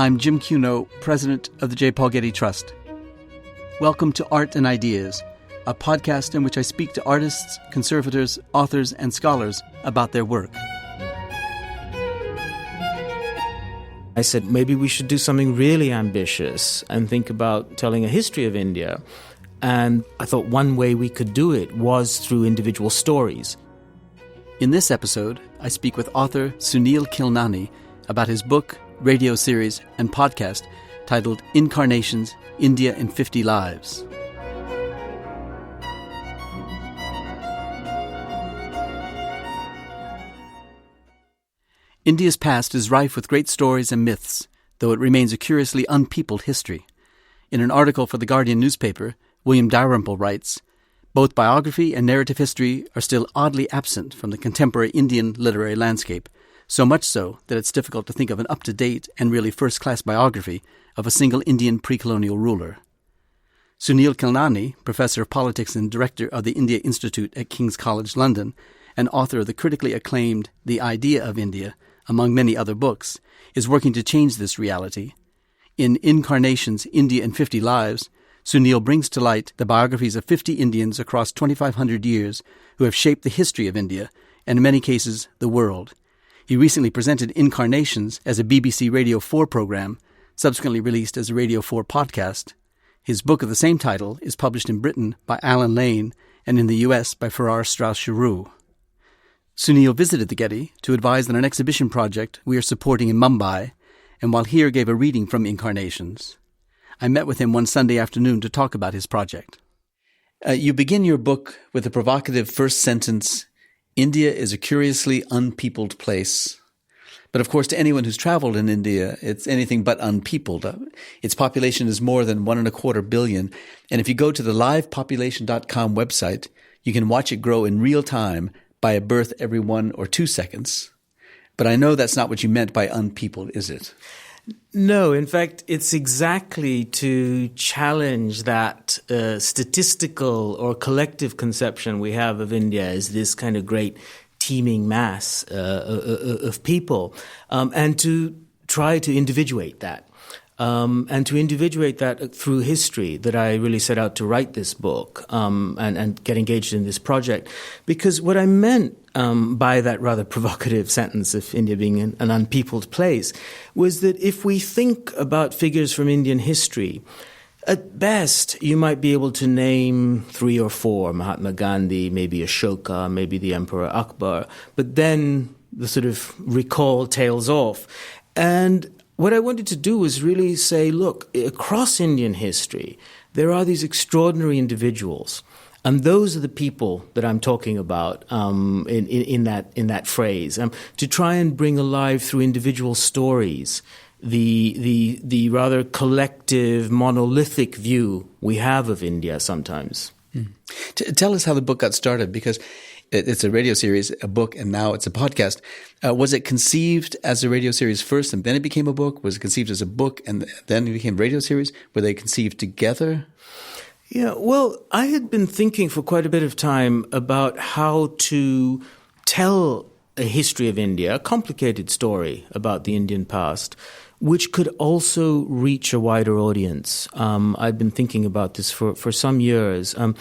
I'm Jim Cuno, president of the J. Paul Getty Trust. Welcome to Art and Ideas, a podcast in which I speak to artists, conservators, authors, and scholars about their work. I said, maybe we should do something really ambitious and think about telling a history of India. And I thought one way we could do it was through individual stories. In this episode, I speak with author Sunil Khilnani about his book, radio series, and podcast titled Incarnations, India in 50 Lives. India's past is rife with great stories and myths, though it remains a curiously unpeopled history. In an article for the Guardian newspaper, William Dalrymple writes, "Both biography and narrative history are still oddly absent from the contemporary Indian literary landscape, so much so that it's difficult to think of an up-to-date and really first-class biography of a single Indian pre-colonial ruler." Sunil Khilnani, professor of politics and director of the India Institute at King's College London, and author of the critically acclaimed The Idea of India, among many other books, is working to change this reality. In Incarnations, India in 50 Lives, Sunil brings to light the biographies of 50 Indians across 2,500 years who have shaped the history of India, and in many cases, the world. He recently presented Incarnations as a BBC Radio 4 program, subsequently released as a Radio 4 podcast. His book of the same title is published in Britain by Alan Lane and in the US by Farrar Straus Giroux. Sunil visited the Getty to advise on an exhibition project we are supporting in Mumbai, and while here gave a reading from Incarnations. I met with him one Sunday afternoon to talk about his project. You begin your book with the provocative first sentence, "India is a curiously unpeopled place." But of course, to anyone who's traveled in India, it's anything but unpeopled. Its population is more than 1.25 billion. And if you go to the livepopulation.com website, you can watch it grow in real time by a birth every 1 or 2 seconds. But I know that's not what you meant by unpeopled, is it? No, in fact, it's exactly to challenge that statistical or collective conception we have of India as this kind of great teeming mass of people, and to try to individuate that. And to individuate that through history, that I really set out to write this book and get engaged in this project. Because what I meant by that rather provocative sentence of India being an unpeopled place was that if we think about figures from Indian history, at best, you might be able to name 3 or 4, Mahatma Gandhi, maybe Ashoka, maybe the Emperor Akbar, but then the sort of recall tails off. And what I wanted to do was really say, look, across Indian history, there are these extraordinary individuals, and those are the people that I'm talking about in that phrase. To try and bring alive through individual stories the rather collective, monolithic view we have of India sometimes. Tell us how the book got started, because it's a radio series, a book, and now it's a podcast. Was it conceived as a radio series first and then it became a book? Was it conceived as a book and then it became a radio series? Were they conceived together? Yeah, well, I had been thinking for quite a bit of time about how to tell a history of India, a complicated story about the Indian past, which could also reach a wider audience. I've been thinking about this for some years. And,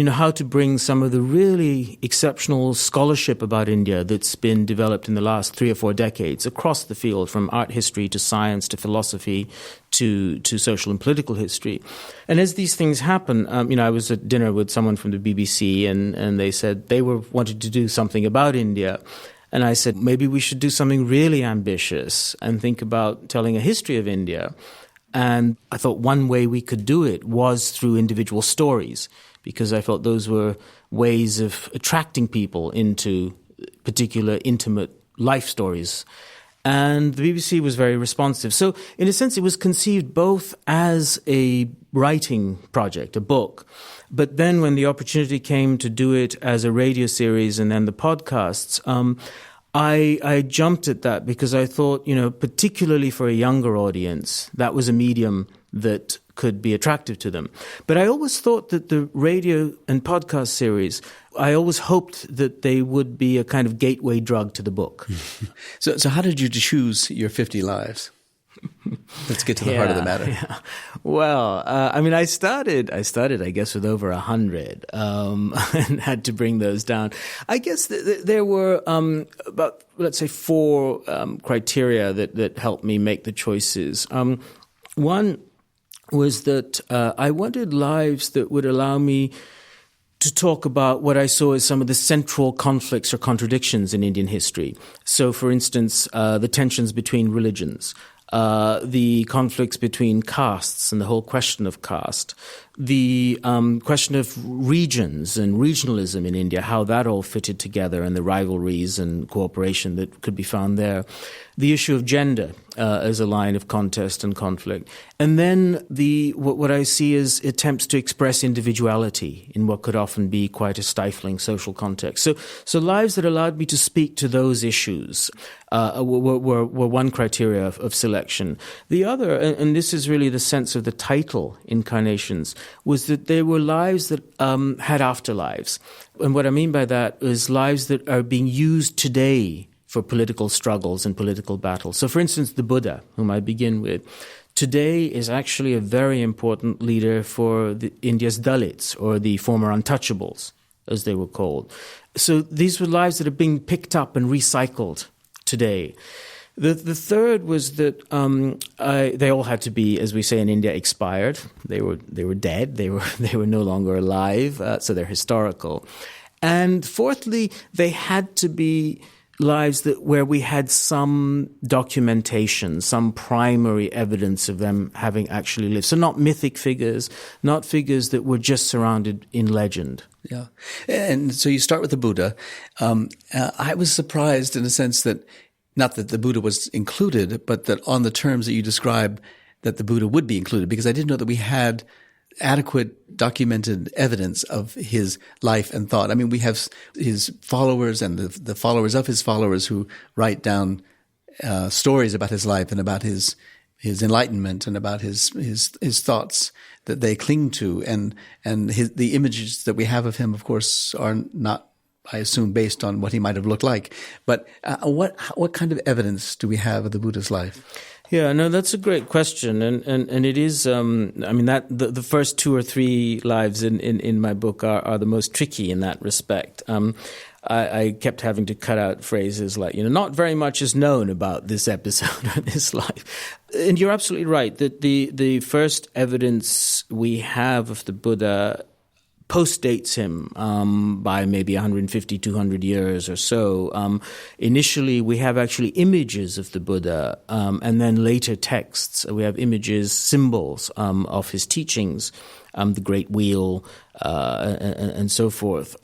how to bring some of the really exceptional scholarship about India that's been developed in the last 3 or 4 decades across the field, from art history to science to philosophy to social and political history. And as these things happen, I was at dinner with someone from the BBC and they said they wanted to do something about India. And I said, maybe we should do something really ambitious and think about telling a history of India. And I thought one way we could do it was through individual stories, because I felt those were ways of attracting people into particular intimate life stories. And the BBC was very responsive. So in a sense, it was conceived both as a writing project, a book, but then when the opportunity came to do it as a radio series and then the podcasts, I jumped at that because I thought, particularly for a younger audience, that was a medium that could be attractive to them. But I always thought that the radio and podcast series, I always hoped that they would be a kind of gateway drug to the book. So how did you choose your 50 lives? Let's get to the heart of the matter. Yeah. Well, I started, I guess, with over 100, and had to bring those down. I guess there were about, let's say, 4 criteria that helped me make the choices. One was that I wanted lives that would allow me to talk about what I saw as some of the central conflicts or contradictions in Indian history. So, for instance, the tensions between religions, the conflicts between castes and the whole question of caste, the question of regions and regionalism in India, how that all fitted together, and the rivalries and cooperation that could be found there, the issue of gender as a line of contest and conflict, and then what I see as attempts to express individuality in what could often be quite a stifling social context. So lives that allowed me to speak to those issues were one criteria of selection. The other, and this is really the sense of the title, Incarnations, was that they were lives that had afterlives. And what I mean by that is lives that are being used today for political struggles and political battles. So, for instance, the Buddha, whom I begin with, today is actually a very important leader for India's Dalits, or the former untouchables, as they were called. So these were lives that are being picked up and recycled today. The third was that they all had to be, as we say in India, expired. They were dead. They were no longer alive. So they're historical. And fourthly, they had to be lives where we had some documentation, some primary evidence of them having actually lived. So not mythic figures, not figures that were just surrounded in legend. Yeah. And so you start with the Buddha. I was surprised in a sense that, not that the Buddha was included, but that on the terms that you describe, that the Buddha would be included, because I didn't know that we had adequate documented evidence of his life and thought. I mean, we have his followers and the followers of his followers who write down stories about his life and about his enlightenment and about his thoughts that they cling to, and the images that we have of him, of course, are not, I assume, based on what he might have looked like. But what kind of evidence do we have of the Buddha's life? Yeah, no, that's a great question, and it is. That the first 2 or 3 lives in my book are the most tricky in that respect. I kept having to cut out phrases like, not very much is known about this episode or this life. And you're absolutely right that the first evidence we have of the Buddha postdates him by maybe 150, 200 years or so. Initially, we have actually images of the Buddha, and then later texts. We have images, symbols of his teachings, the Great Wheel, and so forth.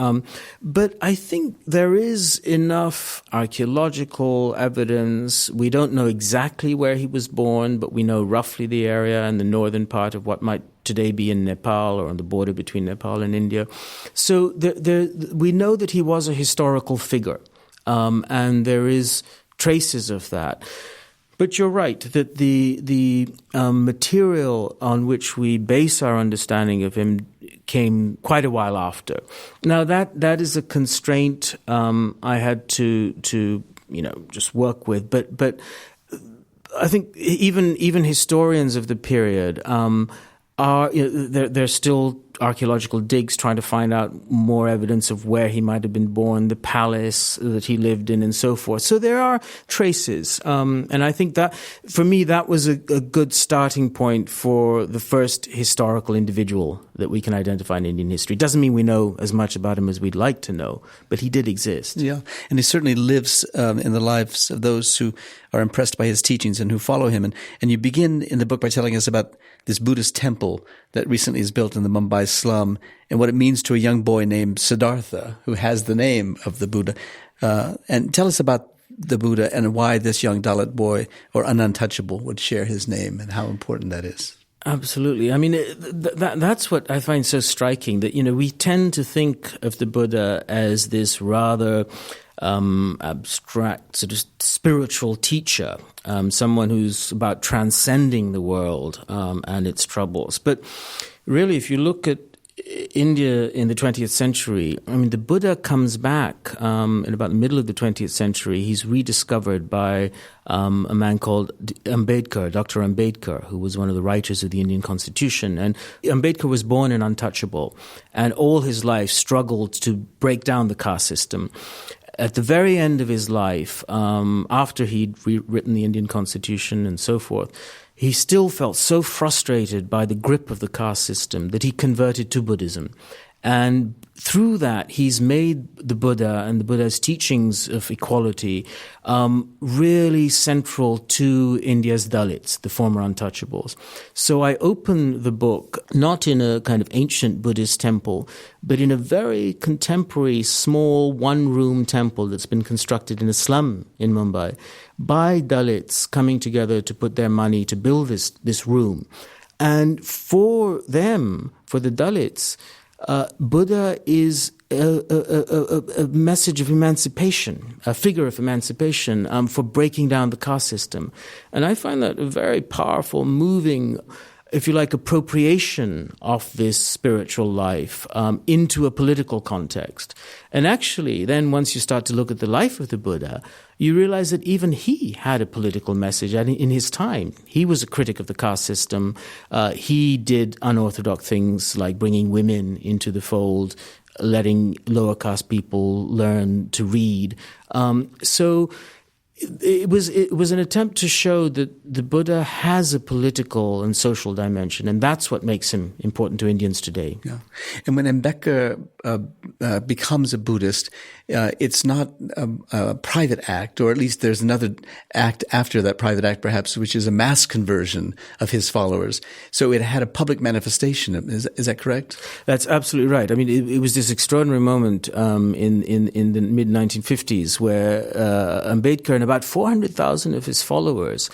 But I think there is enough archaeological evidence. We don't know exactly where he was born, but we know roughly the area in the northern part of what might today be in Nepal, or on the border between Nepal and India. So we know that he was a historical figure, and there is traces of that. But you're right that the material on which we base our understanding of him came quite a while after. Now that is a constraint I had to just work with. But I think even historians of the period there's still archaeological digs trying to find out more evidence of where he might have been born, the palace that he lived in, and so forth. So there are traces. And I think that, for me, that was a good starting point for the first historical individual that we can identify in Indian history. Doesn't mean we know as much about him as we'd like to know, but he did exist. Yeah, and he certainly lives in the lives of those who are impressed by his teachings and who follow him. And you begin in the book by telling us about this Buddhist temple that recently is built in the Mumbai slum, and what it means to a young boy named Siddhartha, who has the name of the Buddha. And tell us about the Buddha and why this young Dalit boy, or an untouchable, would share his name, and how important that is. Absolutely. I mean, that's what I find so striking, that, we tend to think of the Buddha as this rather abstract, sort of spiritual teacher, someone who's about transcending the world and its troubles. But really, if you look at India in the 20th century, I mean, the Buddha comes back in about the middle of the 20th century. He's rediscovered by a man called Ambedkar, Dr. Ambedkar, who was one of the writers of the Indian Constitution. And Ambedkar was born an untouchable and all his life struggled to break down the caste system. At the very end of his life, after he'd rewritten the Indian Constitution and so forth, he still felt so frustrated by the grip of the caste system that he converted to Buddhism. And through that, he's made the Buddha and the Buddha's teachings of equality really central to India's Dalits, the former untouchables. So I open the book not in a kind of ancient Buddhist temple, but in a very contemporary, small, one-room temple that's been constructed in a slum in Mumbai by Dalits coming together to put their money to build this room. And for them, for the Dalits, Buddha is a message of emancipation, a figure of emancipation for breaking down the caste system. And I find that a very powerful, moving, if you like, appropriation of this spiritual life into a political context. And actually, then once you start to look at the life of the Buddha, you realize that even he had a political message in his time. He was a critic of the caste system. He did unorthodox things like bringing women into the fold, letting lower caste people learn to read. So it was an attempt to show that the Buddha has a political and social dimension, and that's what makes him important to Indians today. Yeah. And when Ambedkar becomes a Buddhist, it's not a private act, or at least there's another act after that private act, perhaps, which is a mass conversion of his followers. So it had a public manifestation. Is that correct? That's absolutely right. I mean, it was this extraordinary moment in the mid-1950s where Ambedkar and about 400,000 of his followers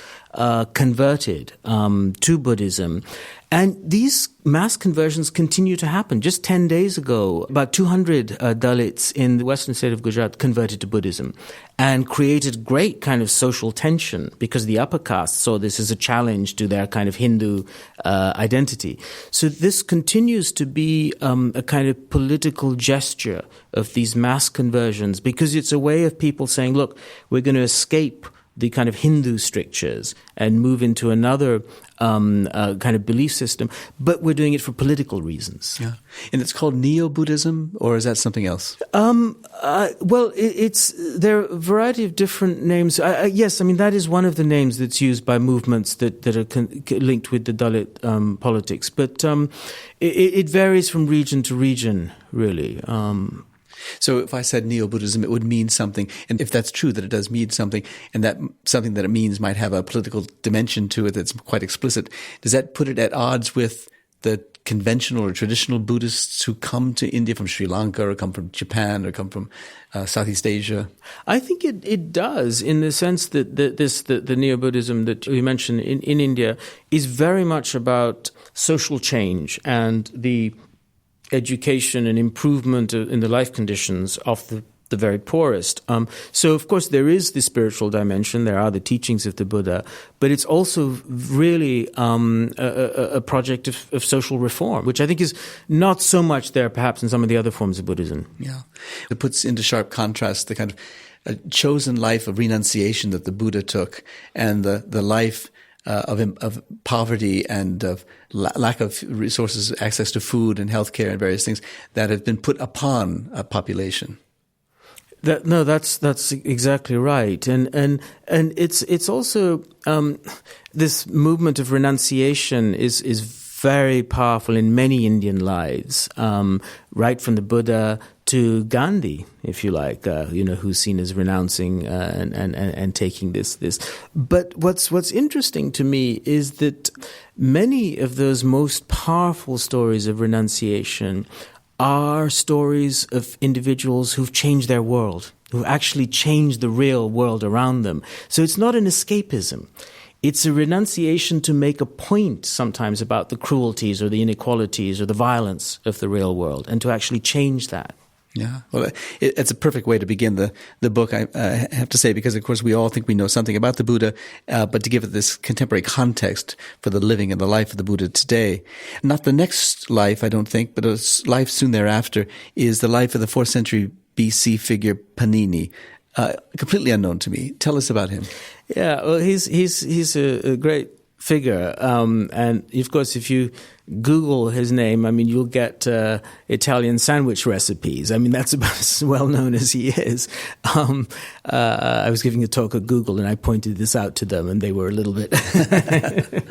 converted to Buddhism. And these mass conversions continue to happen. Just 10 days ago, about 200 Dalits in the western state of Gujarat converted to Buddhism and created great kind of social tension because the upper caste saw this as a challenge to their kind of Hindu identity. So this continues to be a kind of political gesture of these mass conversions because it's a way of people saying, look, we're going to escape the kind of Hindu strictures and move into another kind of belief system, but we're doing it for political reasons. Yeah, and it's called Neo-Buddhism, or is that something else? Well, there are a variety of different names. Yes, I mean, that is one of the names that's used by movements that are linked with the Dalit politics, but it varies from region to region, really. So if I said Neo-Buddhism, it would mean something. And if that's true, that it does mean something, and that something that it means might have a political dimension to it that's quite explicit, does that put it at odds with the conventional or traditional Buddhists who come to India from Sri Lanka or come from Japan or come from Southeast Asia? I think it does, in the sense that the Neo-Buddhism that you mentioned in India is very much about social change and the education and improvement in the life conditions of the very poorest. So, of course, there is the spiritual dimension. There are the teachings of the Buddha, but it's also really a project of social reform, which I think is not so much there, perhaps, in some of the other forms of Buddhism. Yeah, it puts into sharp contrast the kind of chosen life of renunciation that the Buddha took, and the life of poverty and of lack of resources, access to food and healthcare and various things that have been put upon a population. That's exactly right, and it's also this movement of renunciation is very powerful in many Indian lives, right from the Buddha to Gandhi, if you like, who's seen as renouncing and taking this. But what's interesting to me is that many of those most powerful stories of renunciation are stories of individuals who've changed their world, who've actually changed the real world around them. So it's not an escapism. It's a renunciation to make a point sometimes about the cruelties or the inequalities or the violence of the real world and to actually change that. Yeah, well, it's a perfect way to begin the book, I have to say, because, of course, we all think we know something about the Buddha, but to give it this contemporary context for the living and the life of the Buddha today. Not the next life, I don't think, but a life soon thereafter is the life of the 4th century BC figure Panini, completely unknown to me. Tell us about him. Yeah, well, he's a great figure, and of course, if you Google his name, I mean, you'll get Italian sandwich recipes. I mean, that's about as well known as he is. I was giving a talk at Google, and I pointed this out to them, and they were a little bit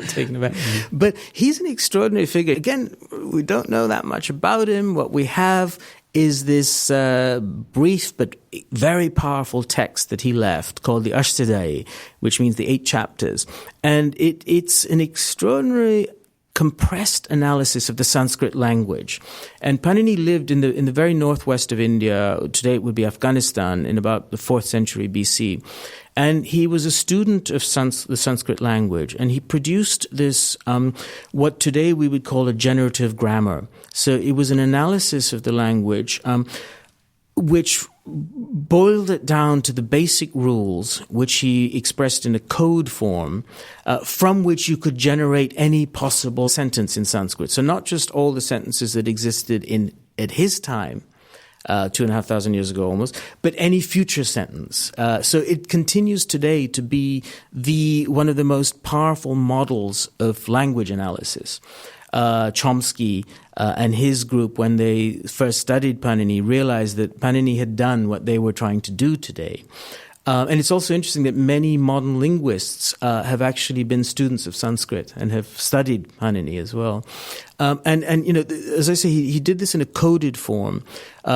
taken aback. Mm-hmm. But he's an extraordinary figure. Again, we don't know that much about him. What we have is this brief but very powerful text that he left called the Ashtadhyayi, which means the 8 chapters. And it's an extraordinary compressed analysis of the Sanskrit language. And Panini lived in the very northwest of India. Today it would be Afghanistan, in about the 4th century BC. And he was a student of the Sanskrit language, and he produced this, what today we would call a generative grammar. So it was an analysis of the language, which boiled it down to the basic rules, which he expressed in a code form, from which you could generate any possible sentence in Sanskrit. So not just all the sentences that existed at his time, 2,500 years ago almost, but any future sentence. So it continues today to be one of the most powerful models of language analysis. Chomsky and his group, when they first studied Panini, realized that Panini had done what they were trying to do today. And it's also interesting that many modern linguists have actually been students of Sanskrit and have studied Panini as well. And you know, as I say, he did this in a coded form.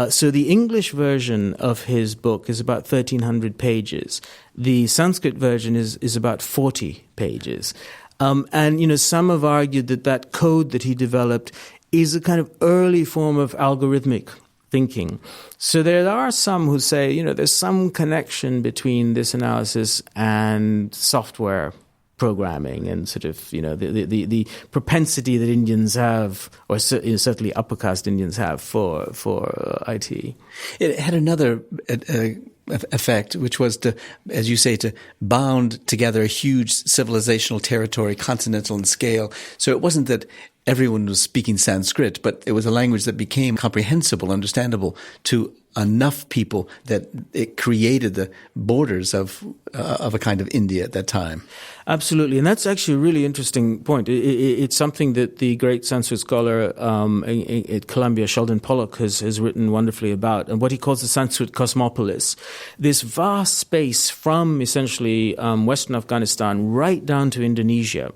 So the English version of his book is about 1,300 pages. The Sanskrit version is about 40 pages. And, you know, some have argued that code that he developed is a kind of early form of algorithmic thinking. So there are some who say, you know, there's some connection between this analysis and software programming and sort of, you know, the propensity that Indians have, or certainly upper caste Indians have for IT. It had another effect, which was to, as you say, to bound together a huge civilizational territory, continental in scale. So it wasn't that everyone was speaking Sanskrit, but it was a language that became comprehensible, understandable to enough people that it created the borders of a kind of India at that time. Absolutely, and that's actually a really interesting point. It's something that the great Sanskrit scholar at Columbia, Sheldon Pollock, has written wonderfully about, and what he calls the Sanskrit cosmopolis. This vast space from essentially Western Afghanistan right down to Indonesia,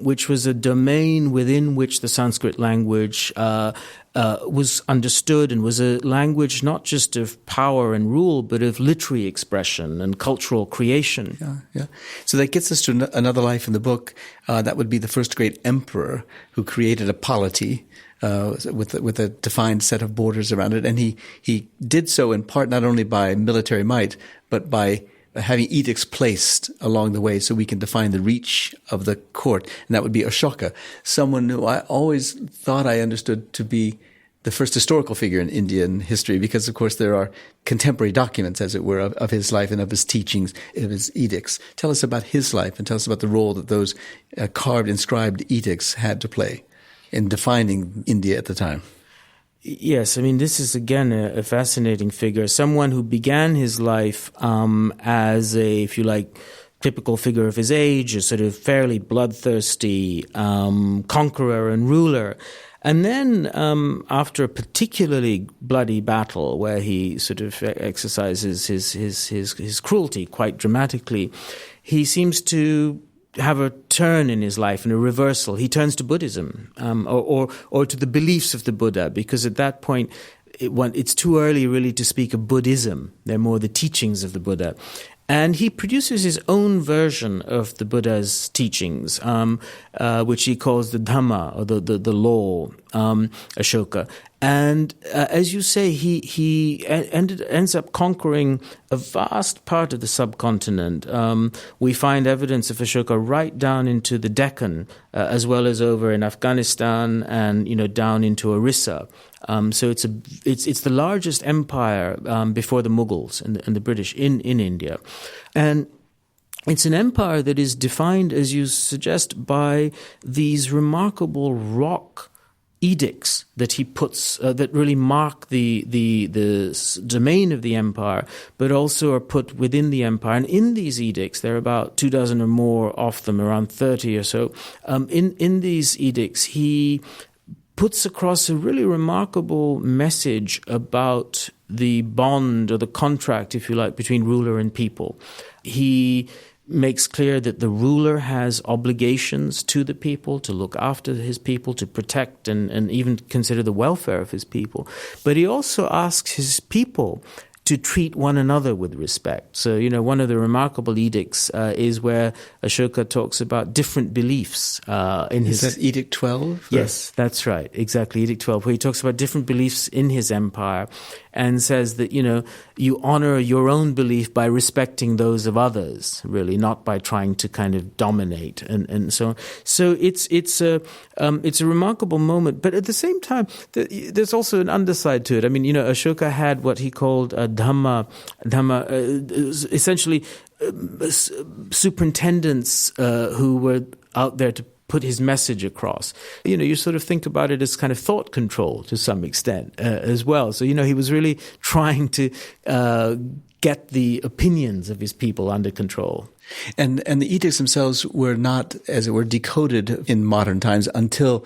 which was a domain within which the Sanskrit language was understood, and was a language not just of power and rule, but of literary expression and cultural creation. Yeah. So that gets us to another life in the book. That would be the first great emperor who created a polity with a defined set of borders around it. And he did so in part not only by military might, but by having edicts placed along the way so we can define the reach of the court. And that would be Ashoka, someone who I always thought I understood to be the first historical figure in Indian history, because, of course, there are contemporary documents, as it were, of his life and of his teachings, of his edicts. Tell us about his life and tell us about the role that those carved, inscribed edicts had to play in defining India at the time. Yes, I mean, this is, again, a fascinating figure, someone who began his life as a, if you like, typical figure of his age, a sort of fairly bloodthirsty conqueror and ruler. And then after a particularly bloody battle where he sort of exercises his cruelty quite dramatically, he seems to have a turn in his life and a reversal. He turns to Buddhism or to the beliefs of the Buddha, because at that point it's too early really to speak of Buddhism. They're more the teachings of the Buddha. And he produces his own version of the Buddha's teachings, which he calls the Dhamma, or the law, Ashoka. And as you say, he ends up conquering a vast part of the subcontinent. We find evidence of Ashoka right down into the Deccan, as well as over in Afghanistan and down into Orissa. So it's the largest empire before the Mughals and the British in India, and it's an empire that is defined, as you suggest, by these remarkable rock edicts that he puts that really mark the domain of the empire, but also are put within the empire. And in these edicts, there are about 24 or more of them, around 30 or so. In these edicts, he puts across a really remarkable message about the bond or the contract, if you like, between ruler and people. He makes clear that the ruler has obligations to the people, to look after his people, to protect and even consider the welfare of his people. But he also asks his people to treat one another with respect. So, one of the remarkable edicts is where Ashoka talks about different beliefs in his... Is that Edict 12? Yes, that's right. Exactly, Edict 12, where he talks about different beliefs in his empire and says that, you honor your own belief by respecting those of others, really, not by trying to kind of dominate and so on. So it's a remarkable moment. But at the same time, there's also an underside to it. I mean, Ashoka had what he called a Dhamma, essentially superintendents who were out there to put his message across. You sort of think about it as kind of thought control to some extent as well. So, he was really trying to get the opinions of his people under control. And the edicts themselves were not, as it were, decoded in modern times until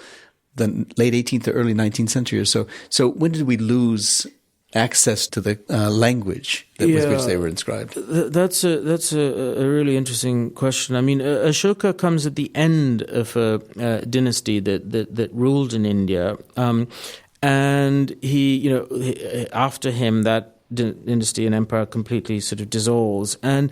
the late 18th or early 19th century or so. So when did we lose access to the language with which they were inscribed? That's a really interesting question. I mean, Ashoka comes at the end of a dynasty that ruled in India, and he after him that dynasty and empire completely sort of dissolves, and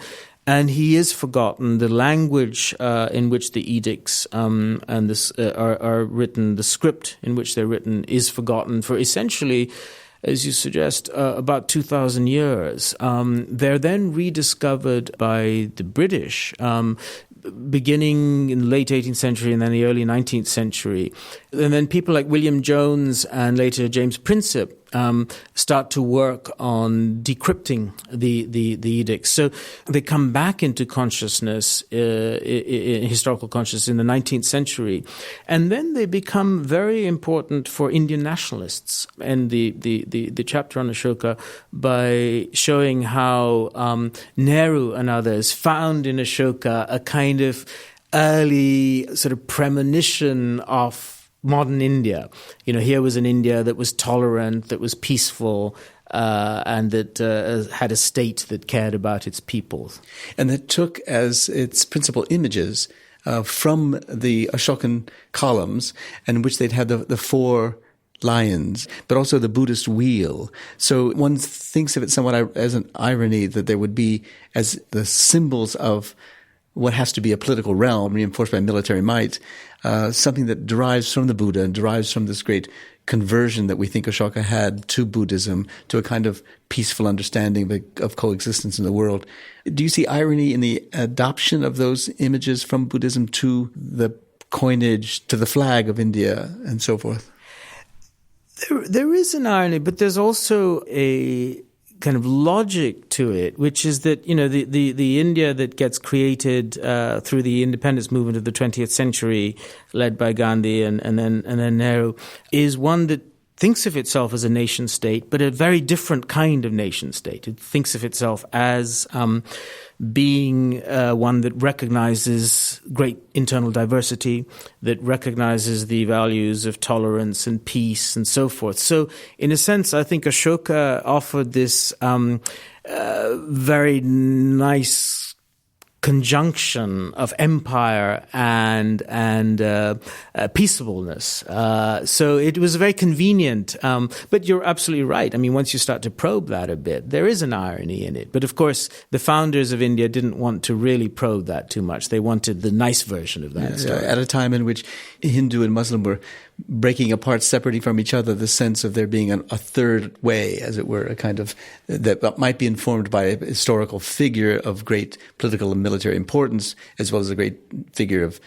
he is forgotten. The language in which the edicts and this are written, the script in which they're written, is forgotten for essentially, as you suggest, about 2,000 years. They're then rediscovered by the British, beginning in the late 18th century and then the early 19th century. And then people like William Jones and later James Prinsep start to work on decrypting the edicts. So they come back into consciousness, historical consciousness, in the 19th century. And then they become very important for Indian nationalists. And the chapter on Ashoka, by showing how Nehru and others found in Ashoka a kind of early sort of premonition of modern India. Here was an India that was tolerant, that was peaceful, and that had a state that cared about its people. And that took as its principal images from the Ashokan columns, in which they'd had the four lions, but also the Buddhist wheel. So one thinks of it somewhat as an irony that there would be as the symbols of what has to be a political realm reinforced by military might, something that derives from the Buddha and derives from this great conversion that we think Ashoka had to Buddhism, to a kind of peaceful understanding of coexistence in the world. Do you see irony in the adoption of those images from Buddhism to the coinage, to the flag of India and so forth? There is an irony, but there's also a kind of logic to it, which is that, the India that gets created through the independence movement of the 20th century, led by Gandhi and then Nehru, is one that thinks of itself as a nation state, but a very different kind of nation state. It thinks of itself as being one that recognizes great internal diversity, that recognizes the values of tolerance and peace and so forth. So, in a sense, I think Ashoka offered this very nice conjunction of empire and peaceableness. So it was very convenient. But you're absolutely right. I mean, once you start to probe that a bit, there is an irony in it. But of course, the founders of India didn't want to really probe that too much. They wanted the nice version of that story. At a time in which Hindu and Muslim were breaking apart, separating from each other, the sense of there being a third way, as it were, a kind of that might be informed by a historical figure of great political and military importance, as well as a great figure of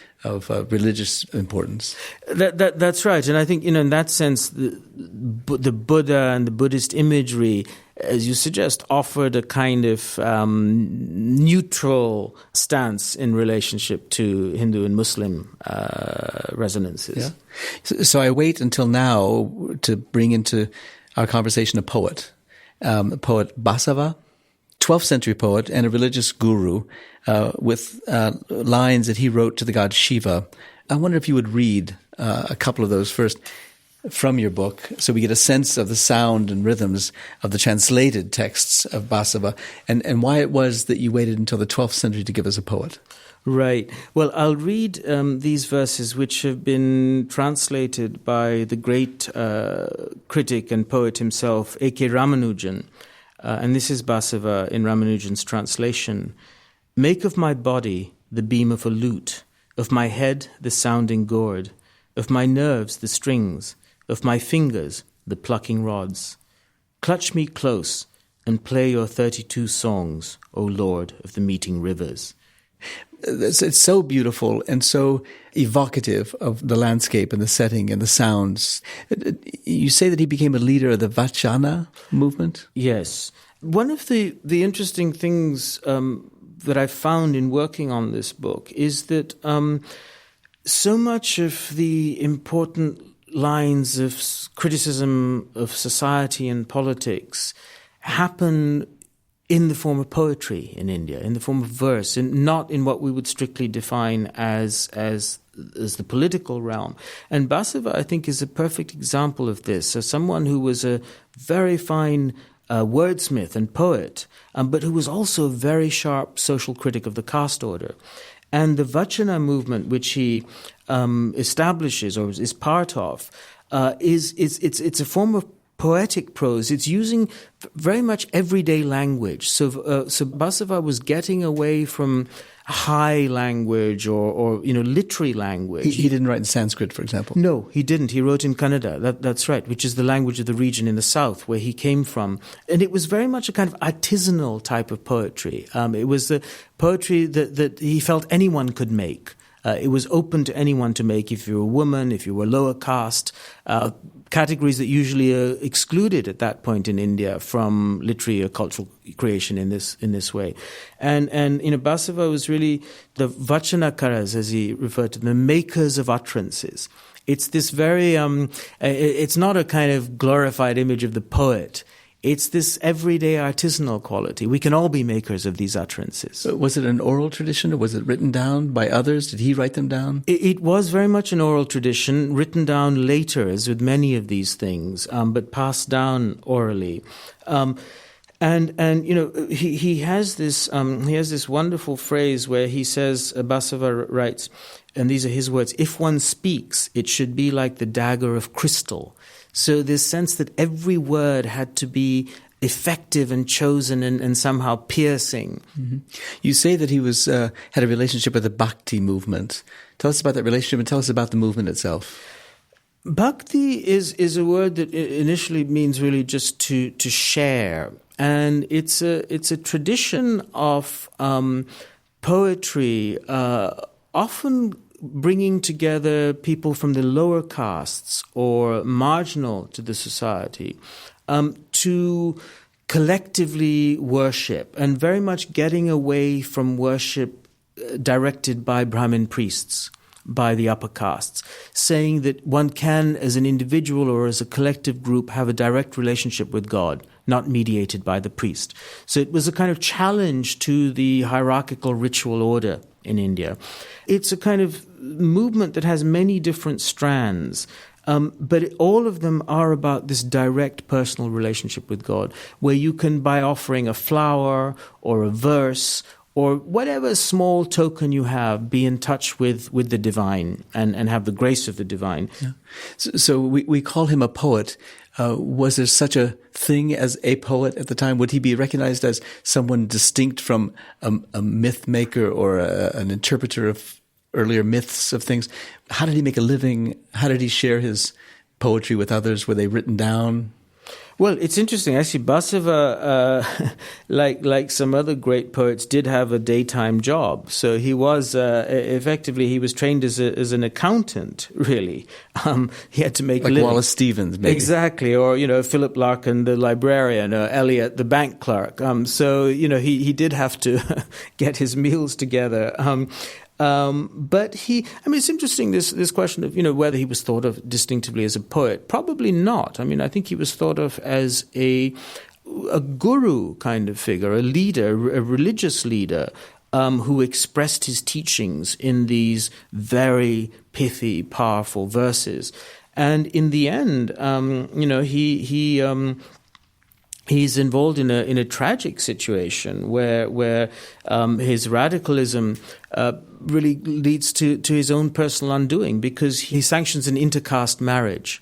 religious importance. That's right, and I think in that sense, the Buddha and the Buddhist imagery, as you suggest, offered a kind of neutral stance in relationship to Hindu and Muslim resonances. Yeah. So I wait until now to bring into our conversation a poet Basava, 12th century poet and a religious guru, with lines that he wrote to the god Shiva. I wonder if you would read a couple of those first from your book, so we get a sense of the sound and rhythms of the translated texts of Basava, and why it was that you waited until the 12th century to give us a poet. Right. Well, I'll read these verses, which have been translated by the great critic and poet himself, A.K. Ramanujan. And this is Basava in Ramanujan's translation. Make of my body the beam of a lute, of my head the sounding gourd, of my nerves the strings, of my fingers the plucking rods. Clutch me close and play your 32 songs, O Lord of the meeting rivers. It's so beautiful and so evocative of the landscape and the setting and the sounds. You say that he became a leader of the Vachana movement? Yes. One of the interesting things that I found in working on this book is that so much of the important lines of criticism of society and politics happen in the form of poetry in India, in the form of verse, and not in what we would strictly define as the political realm. And Basava, I think, is a perfect example of this. So someone who was a very fine wordsmith and poet, but who was also a very sharp social critic of the caste order. And the Vachana movement, which he establishes or is part of, it's a form of poetic prose. It's using very much everyday language. So Basava was getting away from high language or literary language. He didn't write in Sanskrit, for example. No, he didn't. He wrote in Kannada. That's right, which is the language of the region in the south where he came from. And it was very much a kind of artisanal type of poetry. It was the poetry that he felt anyone could make. It was open to anyone to make, if you were a woman, if you were lower caste, categories that usually are excluded at that point in India from literary or cultural creation in this way. And Basava was really the Vachanakaras, as he referred to them, the makers of utterances. It's this very, it's not a kind of glorified image of the poet. It's this everyday artisanal quality. We can all be makers of these utterances. Was it an oral tradition or was it written down by others? Did he write them down? It was very much an oral tradition, written down later, as with many of these things, but passed down orally. He has this wonderful phrase where he says, Basava writes, and these are his words, if one speaks, it should be like the dagger of crystal. So this sense that every word had to be effective and chosen and somehow piercing. Mm-hmm. You say that he was had a relationship with the Bhakti movement. Tell us about that relationship and tell us about the movement itself. Bhakti is a word that initially means really just to share, and it's a tradition of poetry, often bringing together people from the lower castes or marginal to the society to collectively worship, and very much getting away from worship directed by Brahmin priests, by the upper castes, saying that one can, as an individual or as a collective group, have a direct relationship with God, not mediated by the priest. So it was a kind of challenge to the hierarchical ritual order in India. It's a kind of movement that has many different strands, but all of them are about this direct personal relationship with God, where you can, by offering a flower or a verse or whatever small token you have, be in touch with the divine and have the grace of the divine. Yeah. So we call him a poet. Was there such a thing as a poet at the time? Would he be recognized as someone distinct from a myth maker or an interpreter of earlier myths of things. How did he make a living? How did he share his poetry with others? Were they written down? Well, it's interesting. Actually, Basava, like some other great poets, did have a daytime job. So he was effectively he was trained as an accountant. Really, he had to make like living. Wallace Stevens, maybe. Exactly, or Philip Larkin, the librarian, or Eliot, the bank clerk. So he did have to get his meals together. But it's interesting, this question of, whether he was thought of distinctively as a poet. Probably not. I think he was thought of as a guru kind of figure, a leader, a religious leader, who expressed his teachings in these very pithy, powerful verses. And in the end, he's involved in a tragic situation where his radicalism really leads to his own personal undoing, because he sanctions an intercaste marriage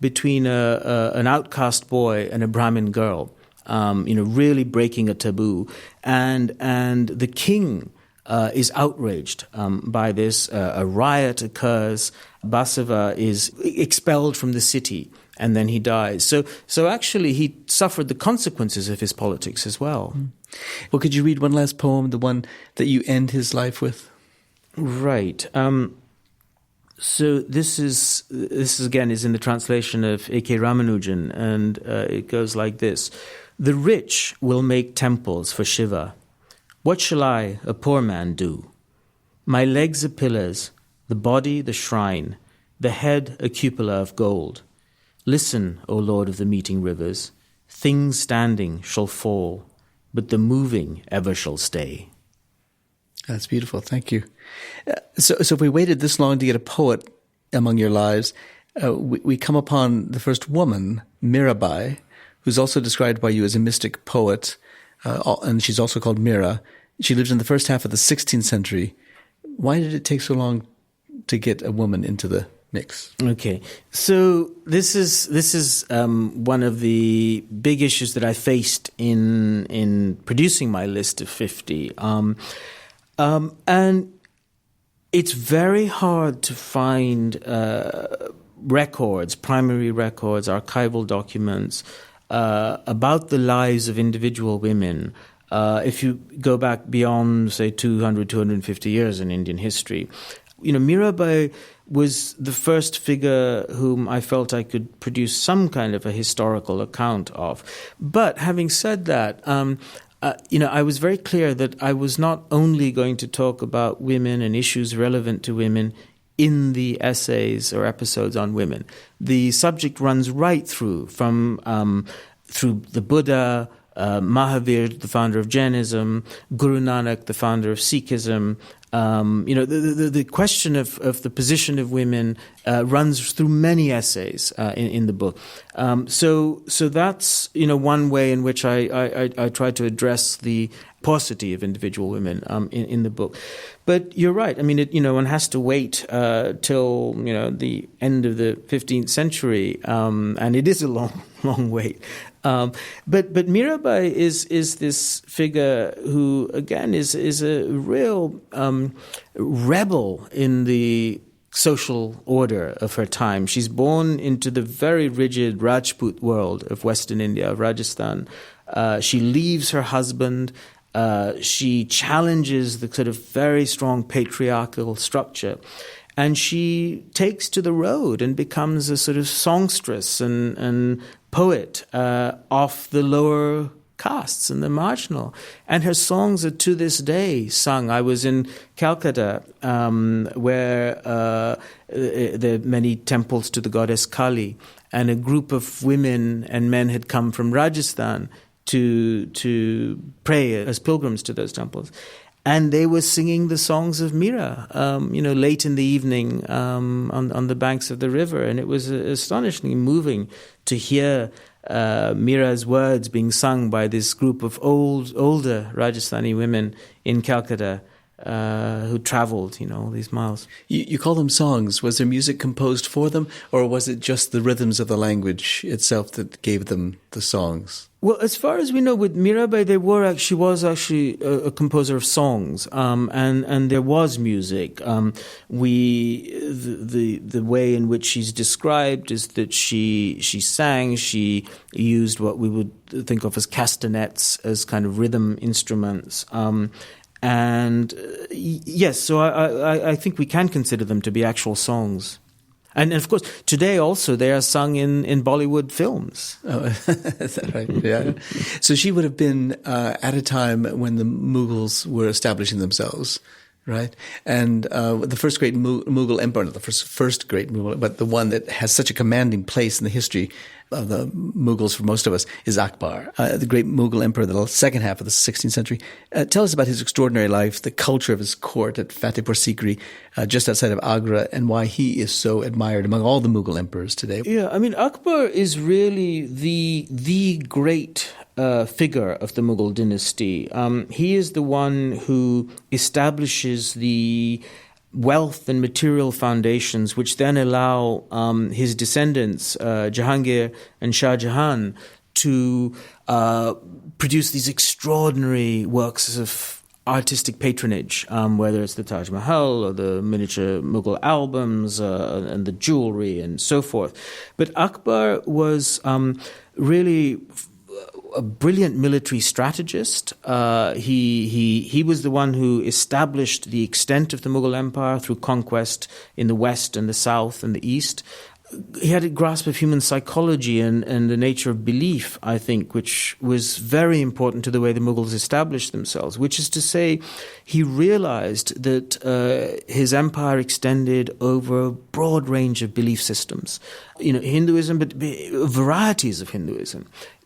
between an outcast boy and a Brahmin girl, really breaking a taboo, and the king is outraged by this. A riot occurs. Basava is expelled from the city, and then he dies. So actually, he suffered the consequences of his politics as well. Well, could you read one last poem, the one that you end his life with? Right. So this is again is in the translation of A.K. Ramanujan, and it goes like this: "The rich will make temples for Shiva. What shall I, a poor man, do? My legs are pillars, the body the shrine, the head a cupola of gold. Listen, O Lord of the meeting rivers, things standing shall fall, but the moving ever shall stay." That's beautiful. Thank you. So if we waited this long to get a poet among your lives, we come upon the first woman, Mirabai, who's also described by you as a mystic poet, and she's also called Mira. She lived in the first half of the 16th century. Why did it take so long to get a woman into the mix? Okay, so this is one of the big issues that I faced in producing my list of 50. And it's very hard to find records, primary records, archival documents about the lives of individual women. If you go back beyond, say, 200, 250 years in Indian history, Mirabai was the first figure whom I felt I could produce some kind of a historical account of. But having said that, I was very clear that I was not only going to talk about women and issues relevant to women in the essays or episodes on women. The subject runs right through, through the Buddha, Mahavir, the founder of Jainism, Guru Nanak, the founder of Sikhism. The question of the position of women runs through many essays in the book. So that's one way in which I try to address the paucity of individual women in the book. But you're right. One has to wait till the end of the 15th century, and it is a long wait. But Mirabai is this figure who again is a real rebel in the social order of her time. She's born into the very rigid Rajput world of Western India, of Rajasthan. She leaves her husband. She challenges the sort of very strong patriarchal structure. And she takes to the road and becomes a sort of songstress and poet of the lower castes and the marginal. And her songs are to this day sung. I was in Calcutta, where there are many temples to the goddess Kali, and a group of women and men had come from Rajasthan to pray as pilgrims to those temples. And they were singing the songs of Mira, late in the evening on the banks of the river. And it was astonishingly moving to hear Mira's words being sung by this group of older Rajasthani women in Calcutta who traveled, all these miles. You call them songs. Was there music composed for them, or was it just the rhythms of the language itself that gave them the songs? Well, as far as we know, with Mirabai, she was actually a composer of songs, and there was music. The way in which she's described is that she sang. She used what we would think of as castanets, as kind of rhythm instruments. Yes, so I think we can consider them to be actual songs. And of course, today also they are sung in Bollywood films. Oh, is that right? Yeah. So she would have been at a time when the Mughals were establishing themselves, right? And the first great Mughal emperor, not the first great Mughal, but the one that has such a commanding place in the history of the Mughals for most of us is Akbar, the great Mughal emperor of the second half of the 16th century. Tell us about his extraordinary life, the culture of his court at Fatehpur Sikri, just outside of Agra, and why he is so admired among all the Mughal emperors today. Yeah, I mean, Akbar is really the great figure of the Mughal dynasty. He is the one who establishes the wealth and material foundations which then allow his descendants, Jahangir and Shah Jahan, to produce these extraordinary works of artistic patronage, whether it's the Taj Mahal or the miniature Mughal albums and the jewelry and so forth. But Akbar was really a brilliant military strategist. He was the one who established the extent of the Mughal Empire through conquest in the west and the south and the east. He had a grasp of human psychology and the nature of belief, I think, which was very important to the way the Mughals established themselves, which is to say, he realized that his empire extended over a broad range of belief systems. Hinduism, but varieties of Hinduism.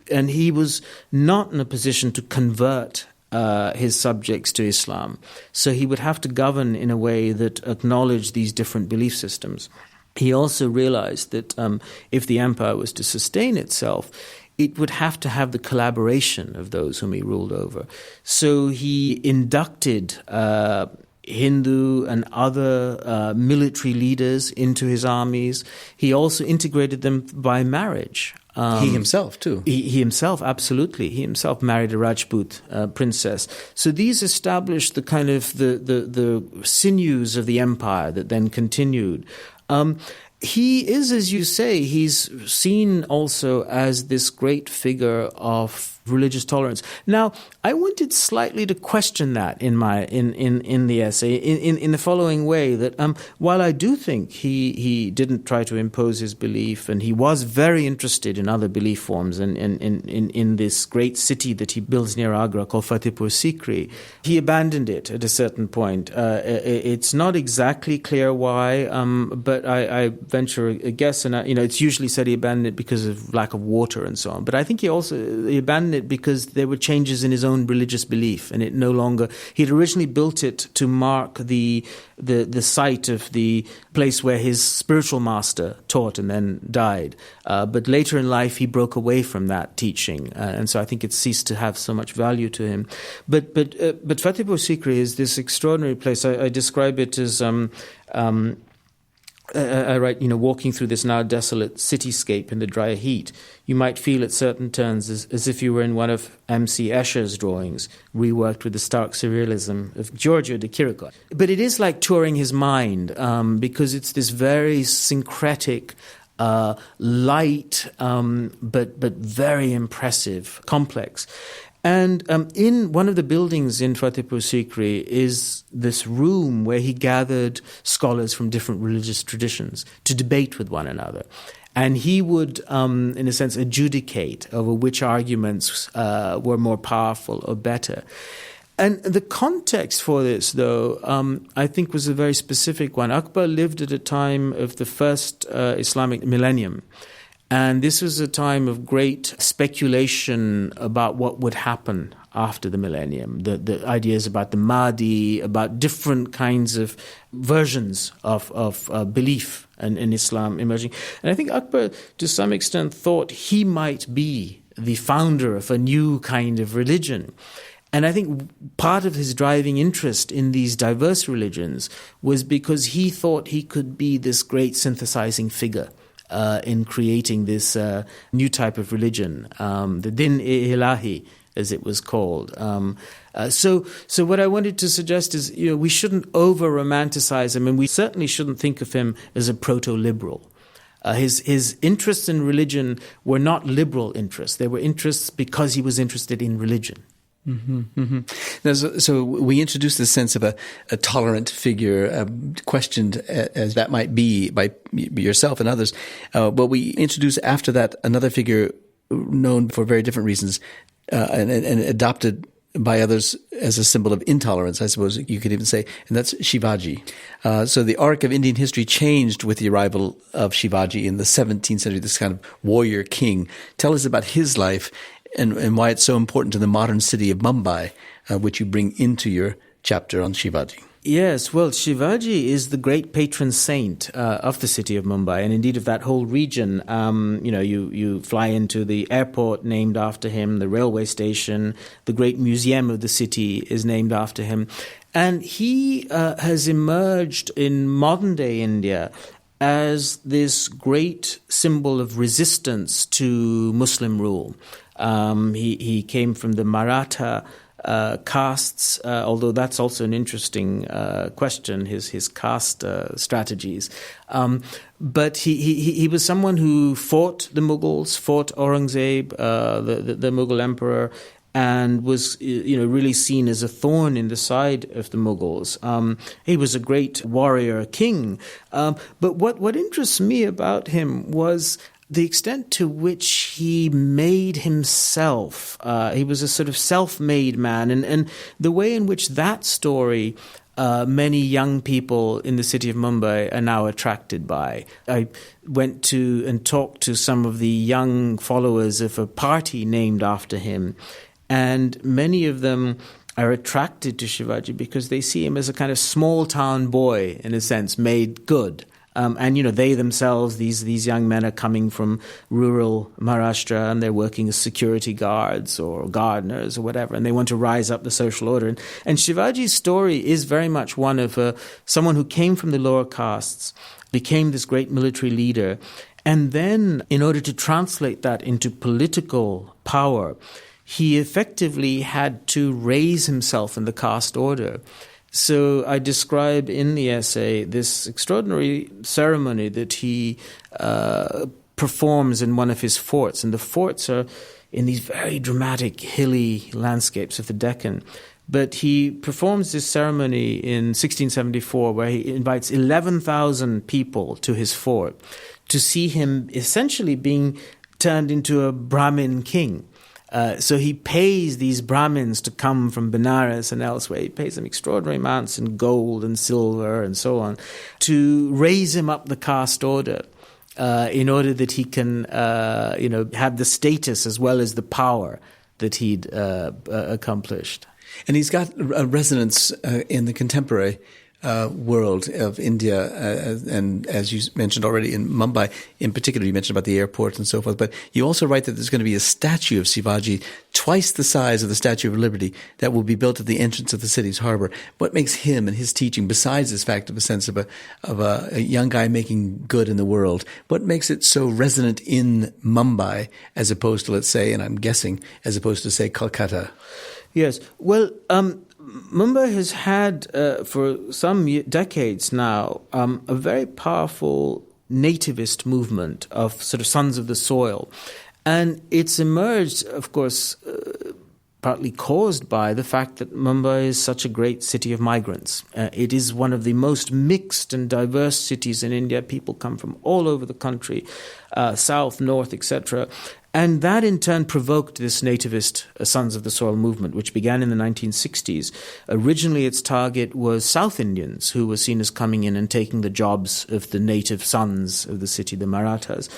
And he was not in a position to convert his subjects to Islam. So he would have to govern in a way that acknowledged these different belief systems. He also realized that if the empire was to sustain itself, it would have to have the collaboration of those whom he ruled over. So he inducted Hindu and other military leaders into his armies. He also integrated them by marriage. He himself, too. He himself, absolutely. He himself married a Rajput princess. So these established the kind of the sinews of the empire that then continued. He is, as you say, he's seen also as this great figure of religious tolerance. Now, I wanted slightly to question that in the essay in the following way, that while I do think he didn't try to impose his belief, and he was very interested in other belief forms, and in this great city that he builds near Agra called Fatehpur Sikri, he abandoned it at a certain point. It's not exactly clear why, but I venture a guess, and it's usually said he abandoned it because of lack of water and so on. But I think he abandoned it because there were changes in his own religious belief, and it no longer. He'd originally built it to mark the site of the place where his spiritual master taught and then died. But later in life, he broke away from that teaching, and so I think it ceased to have so much value to him. But Fatehpur Sikri is this extraordinary place. I describe it as. I write, walking through this now desolate cityscape in the dry heat, you might feel at certain turns as if you were in one of M.C. Escher's drawings, reworked with the stark surrealism of Giorgio de Chirico. But it is like touring his mind, because it's this very syncretic, light, but very impressive complex. And in one of the buildings in Fatehpur Sikri is this room where he gathered scholars from different religious traditions to debate with one another. And he would, in a sense, adjudicate over which arguments were more powerful or better. And the context for this, though, I think was a very specific one. Akbar lived at a time of the first Islamic millennium. And this was a time of great speculation about what would happen after the millennium, the ideas about the Mahdi, about different kinds of versions of belief in Islam emerging. And I think Akbar, to some extent, thought he might be the founder of a new kind of religion. And I think part of his driving interest in these diverse religions was because he thought he could be this great synthesizing figure in creating this new type of religion, the Din-e-Ilahi, as it was called. So what I wanted to suggest is, we shouldn't over-romanticize him, and we certainly shouldn't think of him as a proto-liberal. His interests in religion were not liberal interests. They were interests because he was interested in religion. Mm-hmm, mm-hmm. Now, so we introduced this sense of a tolerant figure, questioned as that might be by yourself and others. But we introduced after that another figure known for very different reasons and adopted by others as a symbol of intolerance, I suppose you could even say, and that's Shivaji. So the arc of Indian history changed with the arrival of Shivaji in the 17th century, this kind of warrior king. Tell us about his life and why it's so important to the modern city of Mumbai, which you bring into your chapter on Shivaji. Yes, well, Shivaji is the great patron saint of the city of Mumbai, and indeed of that whole region. You fly into the airport named after him, the railway station, the great museum of the city is named after him. And he has emerged in modern-day India as this great symbol of resistance to Muslim rule. He came from the Maratha castes, although that's also an interesting question, his caste strategies. But he was someone who fought the Mughals, fought Aurangzeb, the Mughal emperor, and was really seen as a thorn in the side of the Mughals. He was a great warrior king. But what interests me about him was the extent to which he made himself. He was a sort of self-made man, and the way in which that story many young people in the city of Mumbai are now attracted by. I went to and talked to some of the young followers of a party named after him, and many of them are attracted to Shivaji because they see him as a kind of small-town boy, in a sense, made good. And they themselves, these young men are coming from rural Maharashtra, and they're working as security guards or gardeners or whatever, and they want to rise up the social order. And Shivaji's story is very much one of someone who came from the lower castes, became this great military leader, and then, in order to translate that into political power, he effectively had to raise himself in the caste order. So I describe in the essay this extraordinary ceremony that he performs in one of his forts. And the forts are in these very dramatic, hilly landscapes of the Deccan. But he performs this ceremony in 1674 where he invites 11,000 people to his fort to see him essentially being turned into a Brahmin king. So he pays these Brahmins to come from Benares and elsewhere. He pays them extraordinary amounts in gold and silver and so on to raise him up the caste order in order that he can, have the status as well as the power that he'd accomplished. And he's got a resonance in the contemporary world of India, and as you mentioned already in Mumbai, in particular, you mentioned about the airport and so forth, but you also write that there's going to be a statue of Shivaji twice the size of the Statue of Liberty that will be built at the entrance of the city's harbor. What makes him and his teaching, besides this fact of a sense of a young guy making good in the world, what makes it so resonant in Mumbai as opposed to, let's say, and I'm guessing, as opposed to, say, Kolkata? Yes, well, Mumbai has had, for some decades now, a very powerful nativist movement of sort of sons of the soil. And it's emerged, of course, partly caused by the fact that Mumbai is such a great city of migrants. It is one of the most mixed and diverse cities in India. People come from all over the country, south, north, etc., and that in turn provoked this nativist Sons of the Soil movement, which began in the 1960s. Originally, its target was South Indians, who were seen as coming in and taking the jobs of the native sons of the city, the Marathas.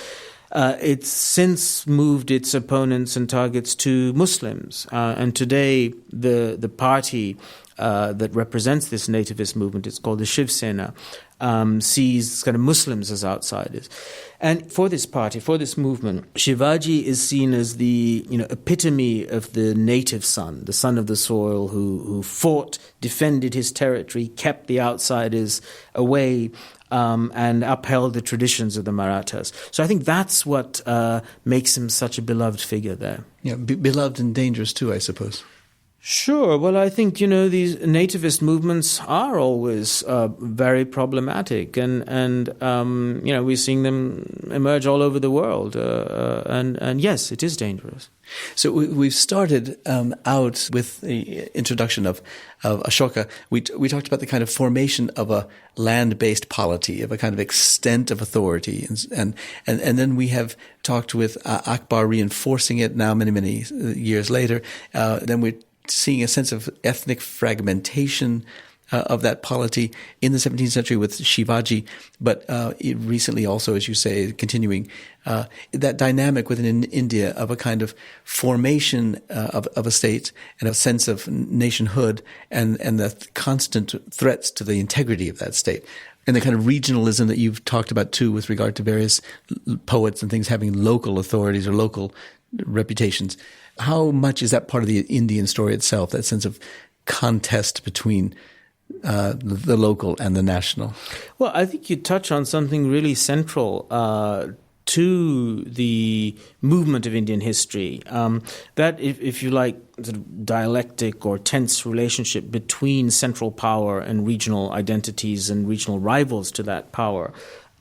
It's since moved its opponents and targets to Muslims. And today, the party that represents this nativist movement, it's called the Shiv Sena, sees kind of Muslims as outsiders. And for this party, for this movement, Shivaji is seen as the epitome of the native son, the son of the soil who fought, defended his territory, kept the outsiders away, and upheld the traditions of the Marathas. So I think that's what makes him such a beloved figure there. Yeah, beloved and dangerous too, I suppose. Sure. Well, I think, these nativist movements are always very problematic, and we're seeing them emerge all over the world. And yes, it is dangerous. So we've started out with the introduction of Ashoka. We talked about the kind of formation of a land-based polity, of a kind of extent of authority, and then we have talked with Akbar reinforcing it now many years later. Then we're seeing a sense of ethnic fragmentation of that polity in the 17th century with Shivaji, but recently also, as you say, continuing that dynamic within India of a kind of formation of a state and a sense of nationhood and the constant threats to the integrity of that state. And the kind of regionalism that you've talked about too with regard to various poets and things having local authorities or local reputations. How much is that part of the Indian story itself, that sense of contest between the local and the national? Well, I think you touch on something really central to the movement of Indian history, that, if you like, sort of dialectic or tense relationship between central power and regional identities and regional rivals to that power.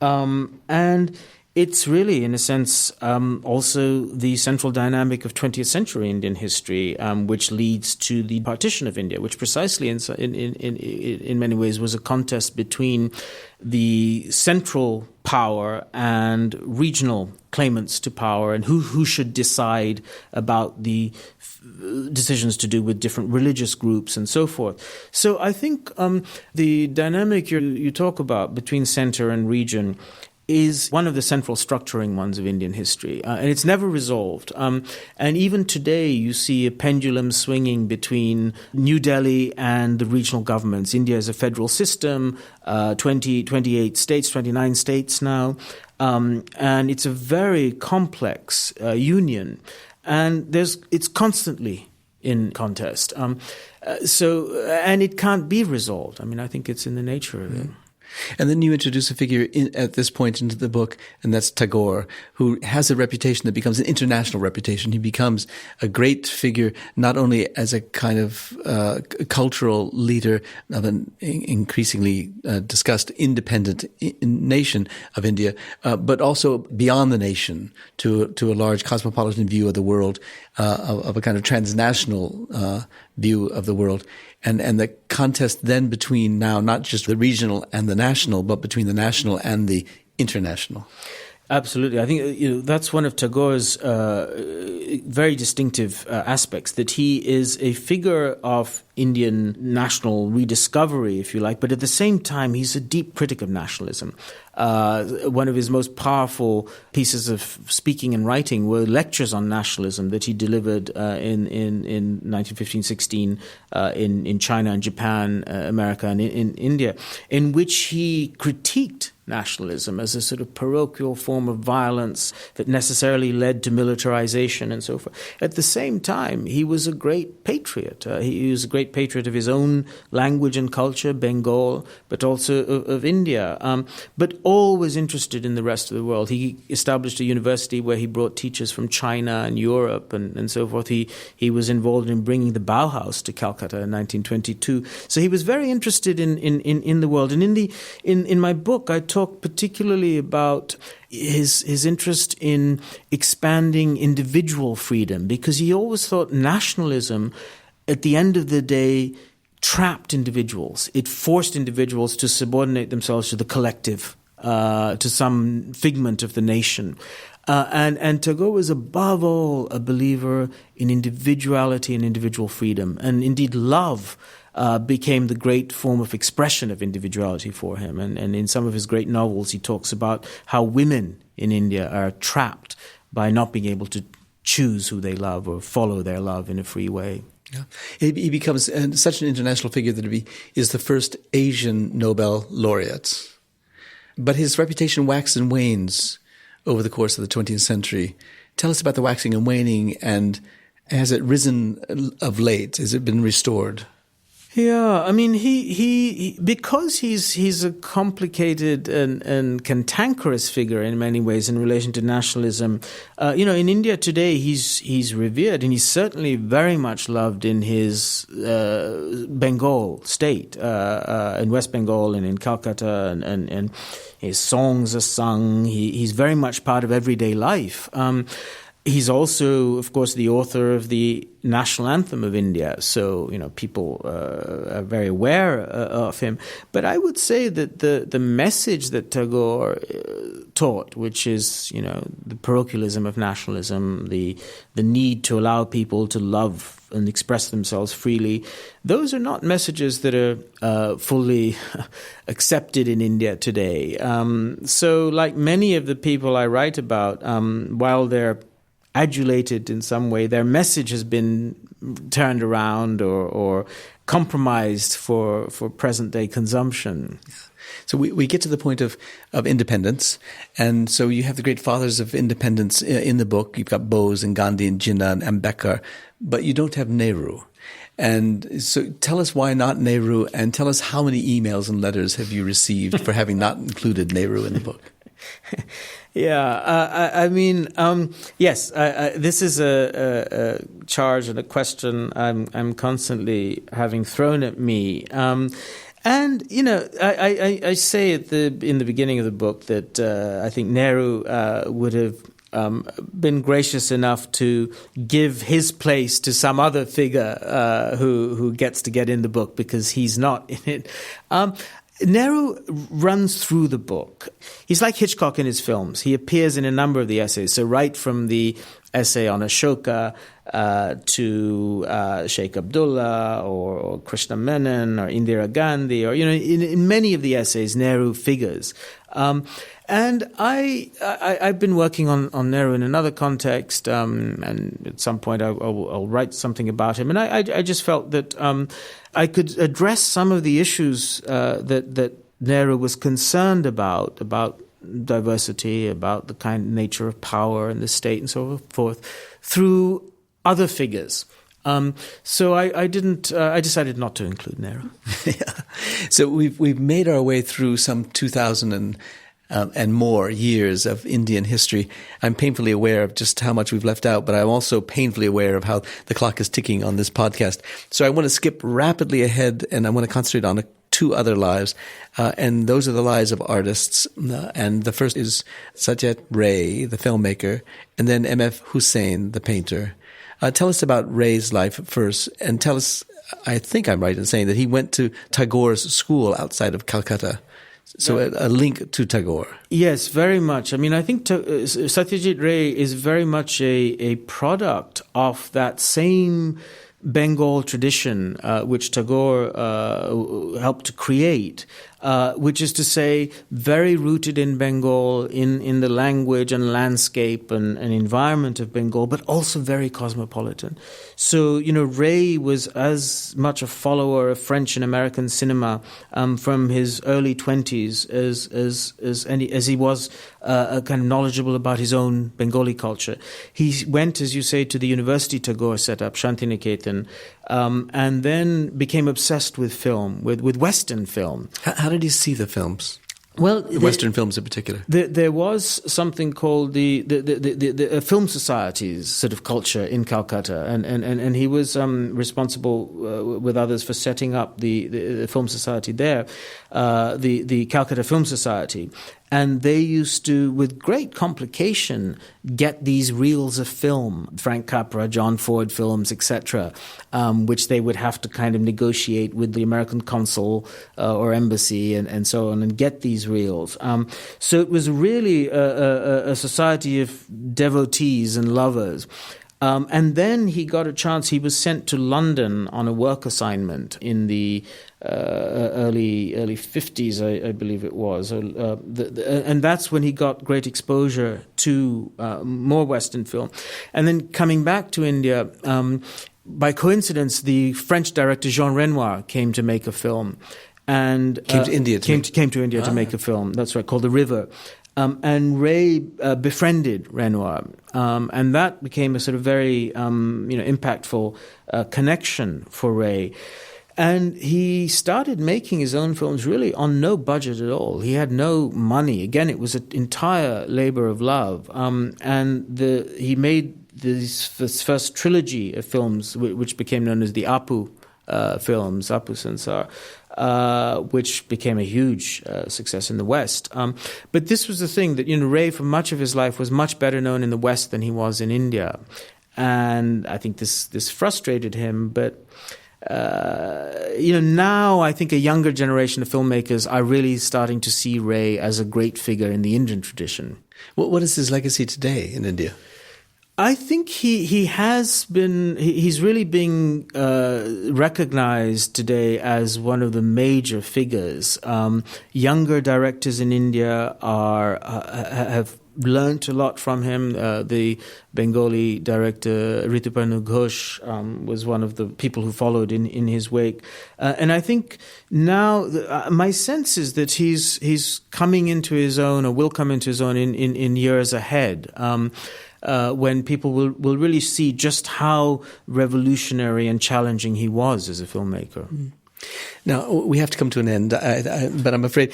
And it's really, in a sense, also the central dynamic of 20th century Indian history, which leads to the partition of India, which precisely in many ways was a contest between the central power and regional claimants to power, and who should decide about the decisions to do with different religious groups and so forth. So I think the dynamic you talk about between center and region is one of the central structuring ones of Indian history, and it's never resolved. And even today, you see a pendulum swinging between New Delhi and the regional governments. India is a federal system, 28 states, 29 states now, and it's a very complex union, and it's constantly in contest. And it can't be resolved. I mean, I think it's in the nature of it. And then you introduce a figure at this point into the book, and that's Tagore, who has a reputation that becomes an international reputation. He becomes a great figure, not only as a kind of cultural leader of an increasingly discussed independent nation of India, but also beyond the nation to a large cosmopolitan view of the world, of a kind of transnational view of the world. And the contest then between now not just the regional and the national, but between the national and the international. Absolutely. I think that's one of Tagore's very distinctive aspects, that he is a figure of Indian national rediscovery, if you like, but at the same time, he's a deep critic of nationalism. One of his most powerful pieces of speaking and writing were lectures on nationalism that he delivered in 1915-16 in China and Japan, America, and in India, in which he critiqued nationalism as a sort of parochial form of violence that necessarily led to militarization and so forth. At the same time, he was a great patriot. He was a great patriot of his own language and culture, Bengal, but also of India, but always interested in the rest of the world. He established a university where he brought teachers from China and Europe and so forth. He was involved in bringing the Bauhaus to Calcutta in 1922. So he was very interested in the world. And in my book, I talk particularly about his interest in expanding individual freedom, because he always thought nationalism, at the end of the day, trapped individuals. It forced individuals to subordinate themselves to the collective, to some figment of the nation. And Tagore was above all a believer in individuality and individual freedom. And indeed, love became the great form of expression of individuality for him. And in some of his great novels, he talks about how women in India are trapped by not being able to choose who they love or follow their love in a free way. Yeah. He becomes such an international figure that he is the first Asian Nobel laureate. But his reputation waxes and wanes over the course of the 20th century. Tell us about the waxing and waning, and has it risen of late? Has it been restored? Yeah, I mean, he because he's a complicated and cantankerous figure in many ways in relation to nationalism. In India today, he's revered, and he's certainly very much loved in his Bengal state, in West Bengal and in Calcutta, and his songs are sung. He's very much part of everyday life. He's also, of course, the author of the national anthem of India. So, people are very aware of him. But I would say that the message that Tagore taught, which is, the parochialism of nationalism, the need to allow people to love and express themselves freely, those are not messages that are fully accepted in India today. So like many of the people I write about, while they're adulated in some way, their message has been turned around or compromised for present-day consumption. So we get to the point of independence, and so you have the great fathers of independence in the book. You've got Bose and Gandhi and Jinnah and Ambedkar, but you don't have Nehru. And so tell us why not Nehru, and tell us how many emails and letters have you received for having not included Nehru in the book? Yeah, yes. This is a charge and a question I'm constantly having thrown at me. I say in the beginning of the book that I think Nehru would have been gracious enough to give his place to some other figure who gets to get in the book, because he's not in it. Nehru runs through the book. He's like Hitchcock in his films. He appears in a number of the essays. So right from the essay on Ashoka to Sheikh Abdullah or Krishna Menon or Indira Gandhi, or in many of the essays, Nehru figures. And I've been working on Nehru in another context, and at some point I'll write something about him. And I just felt that I could address some of the issues that Nehru was concerned about diversity, about the kind of nature of power in the state and so forth, through other figures. So I decided not to include Nehru. Yeah. So we've made our way through some 2,000 and more years of Indian history. I'm painfully aware of just how much we've left out, but I'm also painfully aware of how the clock is ticking on this podcast. So I want to skip rapidly ahead, and I want to concentrate on two other lives, and those are the lives of artists. And the first is Satyajit Ray, the filmmaker, and then M.F. Hussain, the painter. Tell us about Ray's life first, and tell us, I think I'm right in saying that he went to Tagore's school outside of Calcutta. So a link to Tagore. Yes, very much. I mean, I think Satyajit Ray is very much a product of that same Bengal tradition which Tagore helped to create, which is to say very rooted in Bengal, in the language and landscape and environment of Bengal, but also very cosmopolitan. So, Ray was as much a follower of French and American cinema from his early 20s as he was kind of knowledgeable about his own Bengali culture. He went, as you say, to the university Tagore set up, Shantiniketan, and then became obsessed with film, with Western film. How did he see the films? Well, Western films in particular. There was something called the film societies sort of culture in Calcutta, and he was responsible with others for setting up the film society there, the Calcutta Film Society. And they used to, with great complication, get these reels of film, Frank Capra, John Ford films, etc., which they would have to kind of negotiate with the American consul or embassy and so on, and get these reels. So it was really a society of devotees and lovers. And then he got a chance. He was sent to London on a work assignment in the early 50s, I believe it was. And that's when he got great exposure to more Western film. And then coming back to India, by coincidence, the French director Jean Renoir came to make a film. and came to India to make a film. That's right, called The River. And Ray befriended Renoir, and that became a sort of very impactful connection for Ray. And he started making his own films really on no budget at all. He had no money. Again, it was an entire labor of love. He made this first trilogy of films, which became known as the Apu films, Apu Sansar, which became a huge success in the West. But this was the thing that Ray, for much of his life, was much better known in the West than he was in India, and I think this frustrated him. But now I think a younger generation of filmmakers are really starting to see Ray as a great figure in the Indian tradition. What is his legacy today in India? I think he's really being recognized today as one of the major figures. Younger directors in India have learned a lot from him. The Bengali director Rituparna Ghosh was one of the people who followed in his wake. And I think now my sense is that he's coming into his own, or will come into his own in years ahead. When people will really see just how revolutionary and challenging he was as a filmmaker. Now, we have to come to an end, but I'm afraid,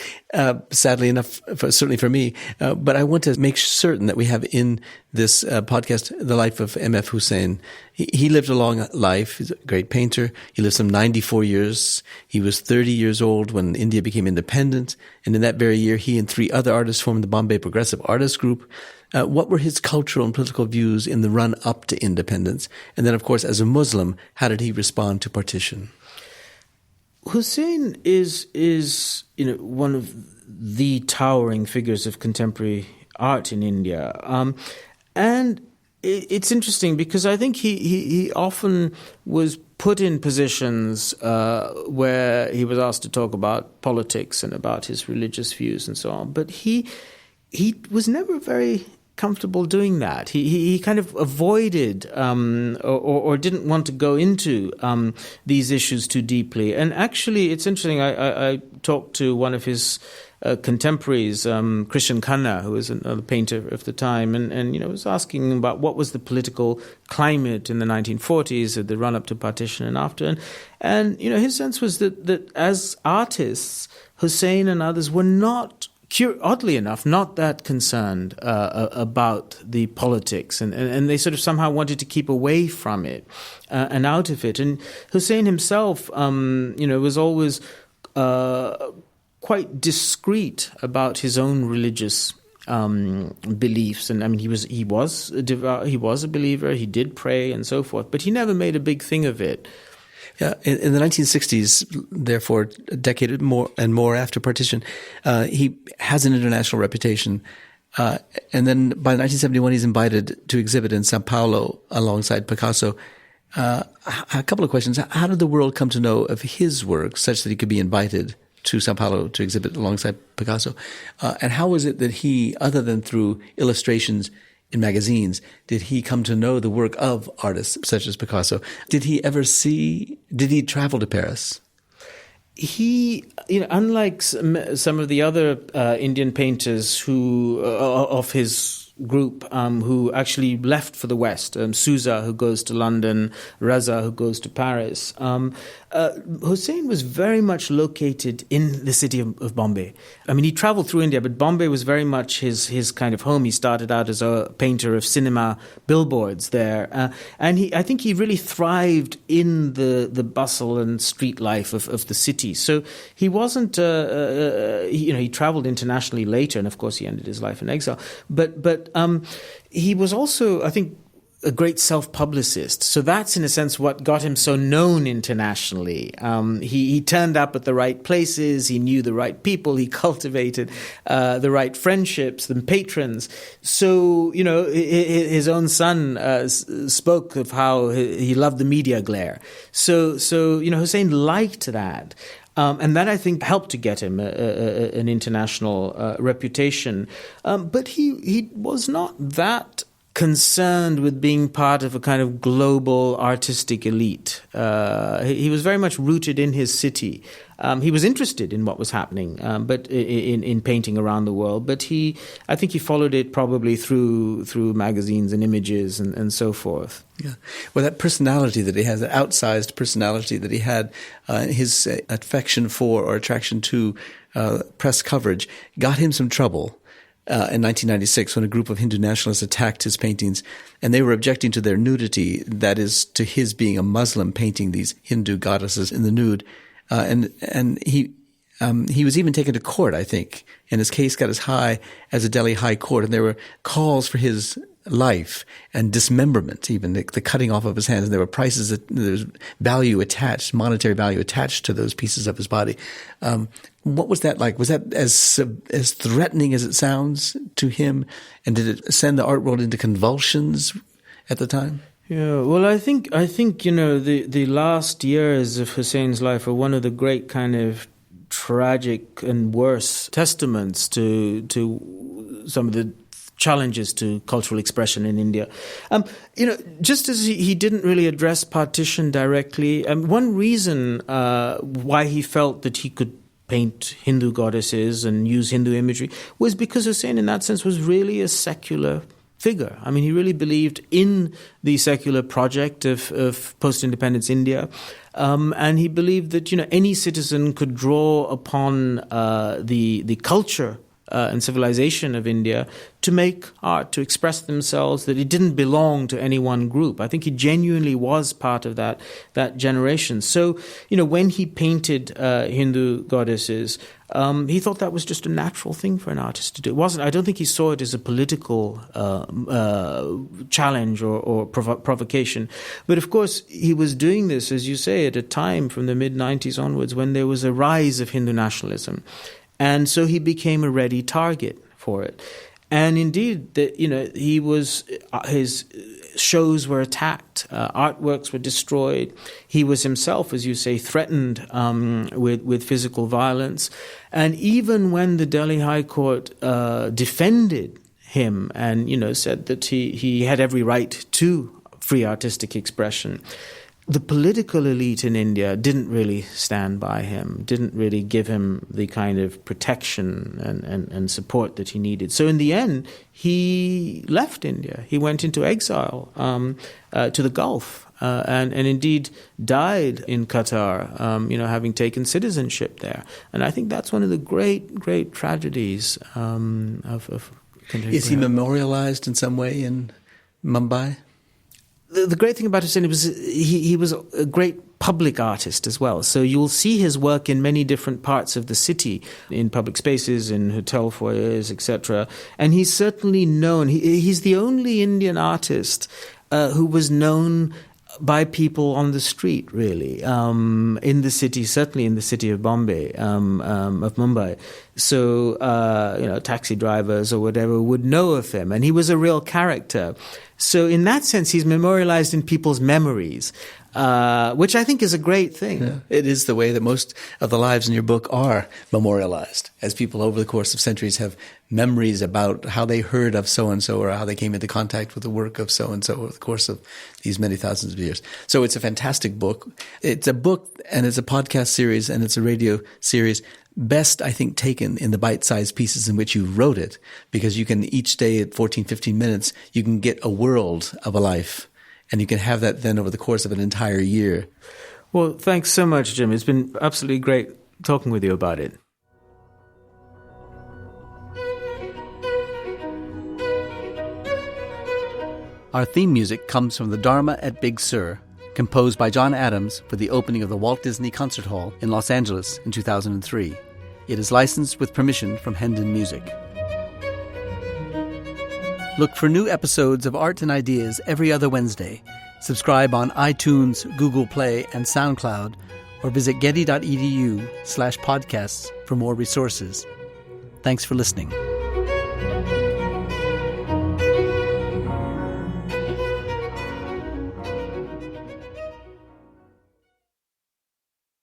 sadly enough, certainly for me, but I want to make certain that we have in this podcast the life of M.F. Hussain. He lived a long life. He's a great painter. He lived some 94 years. He was 30 years old when India became independent, and in that very year, he and 3 other artists formed the Bombay Progressive Artists Group. What were his cultural and political views in the run-up to independence? And then, of course, as a Muslim, how did he respond to partition? Hussain is one of the towering figures of contemporary art in India, and it's interesting because I think he often was put in positions where he was asked to talk about politics and about his religious views and so on, but he was never very comfortable doing that. He kind of avoided or didn't want to go into these issues too deeply. And actually, it's interesting. I talked to one of his contemporaries, Christian Khanna, who was another painter of the time, and was asking about what was the political climate in the 1940s, at the run-up to partition and after. And his sense was that as artists, Hussain and others were not, oddly enough, not that concerned about the politics, and they sort of somehow wanted to keep away from it and out of it. And Hussain himself, was always quite discreet about his own religious beliefs, and I mean, he was a believer. He did pray and so forth, but he never made a big thing of it. Yeah, in the 1960s, therefore, a decade more and more after partition, he has an international reputation. And then by 1971, he's invited to exhibit in Sao Paulo alongside Picasso. A couple of questions. How did the world come to know of his work such that he could be invited to Sao Paulo to exhibit alongside Picasso? And how was it that he, other than through illustrations in magazines, did he come to know the work of artists such as Picasso? Did he travel to Paris? He, unlike some of the other Indian painters who of his group who actually left for the West, Souza, who goes to London, Raza, who goes to Paris, Hussain was very much located in the city of Bombay. I mean, he traveled through India, but Bombay was very much his kind of home. He started out as a painter of cinema billboards there, and I think he really thrived in the bustle and street life of the city. So he wasn't, he traveled internationally later, and of course he ended his life in exile. But he was also, I think, a great self-publicist. So that's, in a sense, what got him so known internationally. He turned up at the right places. He knew the right people. He cultivated the right friendships and patrons. So, his own son spoke of how he loved the media glare. So Hussain liked that. And that, I think, helped to get him an international reputation. But he was not that concerned with being part of a kind of global artistic elite. He was very much rooted in his city. He was interested in what was happening, but in painting around the world. But I think he followed it probably through magazines and images and so forth. Yeah. Well, that personality that he has, that outsized personality that he had, his affection for or attraction to press coverage got him some trouble. In 1996, when a group of Hindu nationalists attacked his paintings, and they were objecting to their nudity, that is, to his being a Muslim painting these Hindu goddesses in the nude, and he was even taken to court, I think, and his case got as high as a Delhi High Court, and there were calls for his life and dismemberment, even the cutting off of his hands. And there were prices, there's value attached, monetary value attached to those pieces of his body. What was that like? Was that as threatening as it sounds to him? And did it send the art world into convulsions at the time? Yeah, well, I think the last years of Hussein's life are one of the great kind of tragic and worse testaments to some of the challenges to cultural expression in India. Just as he didn't really address partition directly, one reason why he felt that he could paint Hindu goddesses and use Hindu imagery was because Hussein, in that sense, was really a secular figure. I mean, he really believed in the secular project of post-independence India, and he believed that any citizen could draw upon the culture and civilization of India to make art, to express themselves, that it didn't belong to any one group. I think he genuinely was part of that generation. So, when he painted Hindu goddesses, he thought that was just a natural thing for an artist to do. It wasn't. I don't think he saw it as a political challenge or provocation. But of course, he was doing this, as you say, at a time from the mid-90s onwards when there was a rise of Hindu nationalism. And so he became a ready target for it. And indeed, his shows were attacked, artworks were destroyed. He was himself, as you say, threatened with physical violence. And even when the Delhi High Court defended him and, said that he had every right to free artistic expression, the political elite in India didn't really stand by him, didn't really give him the kind of protection and support that he needed. So in the end, he left India. He went into exile to the Gulf and indeed died in Qatar, having taken citizenship there. And I think that's one of the great, great tragedies of contemporary. Is he memorialized in some way in Mumbai? The great thing about Hussein was he was a great public artist as well. So you'll see his work in many different parts of the city, in public spaces, in hotel foyers, etc. And he's certainly known. He's the only Indian artist who was known by people on the street, really, in the city, certainly in the city of Bombay, of Mumbai. So, taxi drivers or whatever would know of him, and he was a real character. So in that sense, he's memorialized in people's memories, which I think is a great thing. Yeah. It is the way that most of the lives in your book are memorialized, as people over the course of centuries have memories about how they heard of so-and-so or how they came into contact with the work of so-and-so over the course of these many thousands of years. So it's a fantastic book. It's a book and it's a podcast series and it's a radio series. Best, I think, taken in the bite-sized pieces in which you wrote it, because you can each day at 14, 15 minutes, you can get a world of a life, and you can have that then over the course of an entire year. Well, thanks so much, Jim. It's been absolutely great talking with you about it. Our theme music comes from the Dharma at Big Sur, composed by John Adams for the opening of the Walt Disney Concert Hall in Los Angeles in 2003. It is licensed with permission from Hendon Music. Look for new episodes of Art and Ideas every other Wednesday. Subscribe on iTunes, Google Play, and SoundCloud, or visit getty.edu/podcasts for more resources. Thanks for listening.